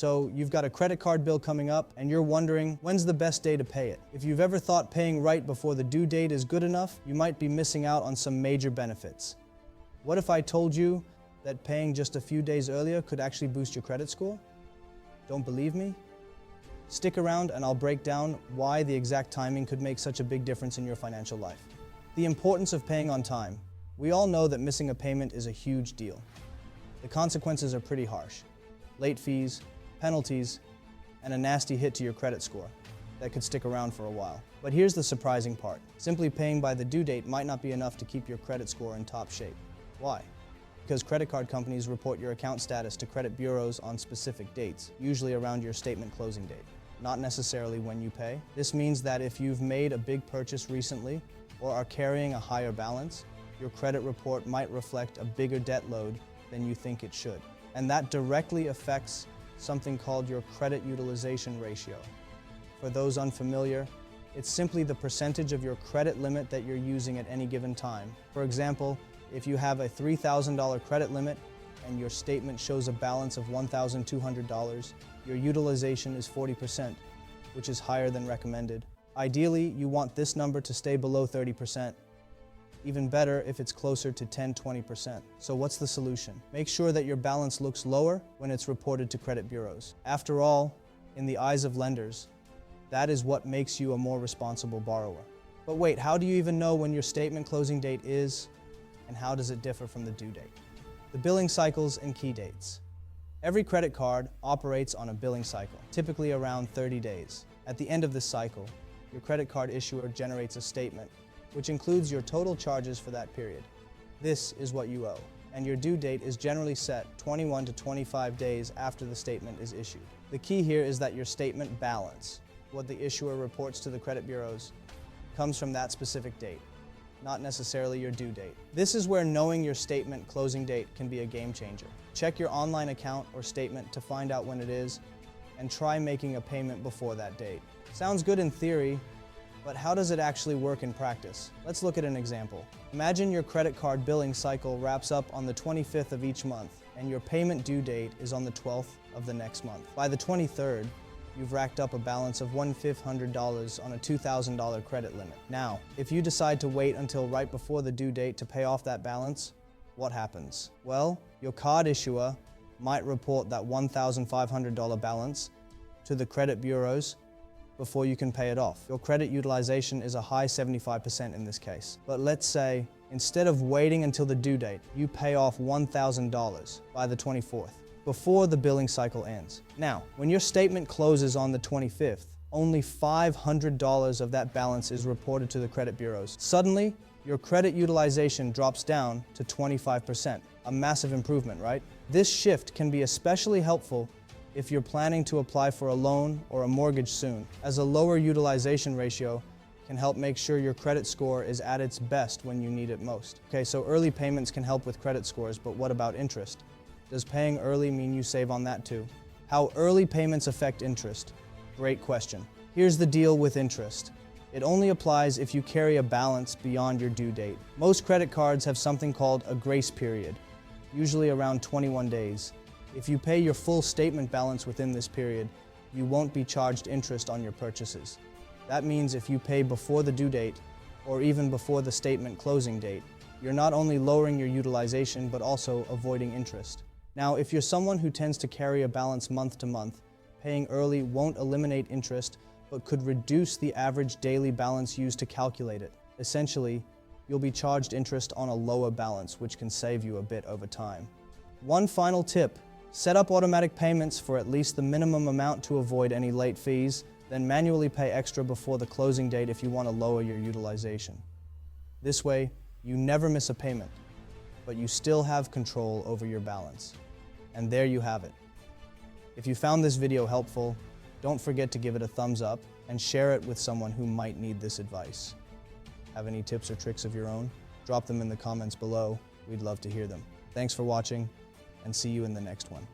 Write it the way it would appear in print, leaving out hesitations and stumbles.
So you've got a credit card bill coming up and you're wondering when's the best day to pay it. If you've ever thought paying right before the due date is good enough, you might be missing out on some major benefits. What if I told you that paying just a few days earlier could actually boost your credit score? Don't believe me? Stick around and I'll break down why the exact timing could make such a big difference in your financial life. The importance of paying on time. We all know that missing a payment is a huge deal. The consequences are pretty harsh. Late fees, penalties, and a nasty hit to your credit score that could stick around for a while. But here's the surprising part. Simply paying by the due date might not be enough to keep your credit score in top shape. Why? Because credit card companies report your account status to credit bureaus on specific dates, usually around your statement closing date, not necessarily when you pay. This means that if you've made a big purchase recently or are carrying a higher balance, your credit report might reflect a bigger debt load than you think it should. And that directly affects something called your credit utilization ratio. For those unfamiliar, it's simply the percentage of your credit limit that you're using at any given time. For example, if you have a $3,000 credit limit and your statement shows a balance of $1,200, your utilization is 40%, which is higher than recommended. Ideally, you want this number to stay below 30%. Even better if it's closer to 10–20%. So what's the solution? Make sure that your balance looks lower when it's reported to credit bureaus. After all, in the eyes of lenders, that is what makes you a more responsible borrower. But wait, how do you even know when your statement closing date is, and how does it differ from the due date? The billing cycles and key dates. Every credit card operates on a billing cycle, typically around 30 days. At the end of this cycle, your credit card issuer generates a statement, which includes your total charges for that period. This is what you owe, and your due date is generally set 21 to 25 days after the statement is issued. The key here is that your statement balance, what the issuer reports to the credit bureaus, comes from that specific date, not necessarily your due date. This is where knowing your statement closing date can be a game changer. Check your online account or statement to find out when it is, and try making a payment before that date. Sounds good in theory, but how does it actually work in practice? Let's look at an example. Imagine your credit card billing cycle wraps up on the 25th of each month, and your payment due date is on the 12th of the next month. By the 23rd, you've racked up a balance of $1,500 on a $2,000 credit limit. Now, if you decide to wait until right before the due date to pay off that balance, what happens? Well, your card issuer might report that $1,500 balance to the credit bureaus before you can pay it off. Your credit utilization is a high 75% in this case. But let's say, instead of waiting until the due date, you pay off $1,000 by the 24th, before the billing cycle ends. Now, when your statement closes on the 25th, only $500 of that balance is reported to the credit bureaus. Suddenly, your credit utilization drops down to 25%, a massive improvement, right? This shift can be especially helpful if you're planning to apply for a loan or a mortgage soon, as a lower utilization ratio can help make sure your credit score is at its best when you need it most. Okay, so early payments can help with credit scores, but what about interest? Does paying early mean you save on that too? How early payments affect interest? Great question. Here's the deal with interest. It only applies if you carry a balance beyond your due date. Most credit cards have something called a grace period, usually around 21 days. If you pay your full statement balance within this period, you won't be charged interest on your purchases. That means if you pay before the due date, or even before the statement closing date, you're not only lowering your utilization, but also avoiding interest. Now, if you're someone who tends to carry a balance month to month, paying early won't eliminate interest, but could reduce the average daily balance used to calculate it. Essentially, you'll be charged interest on a lower balance, which can save you a bit over time. One final tip. Set up automatic payments for at least the minimum amount to avoid any late fees, then manually pay extra before the closing date if you want to lower your utilization. This way, you never miss a payment, but you still have control over your balance. And there you have it. If you found this video helpful, don't forget to give it a thumbs up and share it with someone who might need this advice. Have any tips or tricks of your own? Drop them in the comments below. We'd love to hear them. Thanks for watching, and see you in the next one.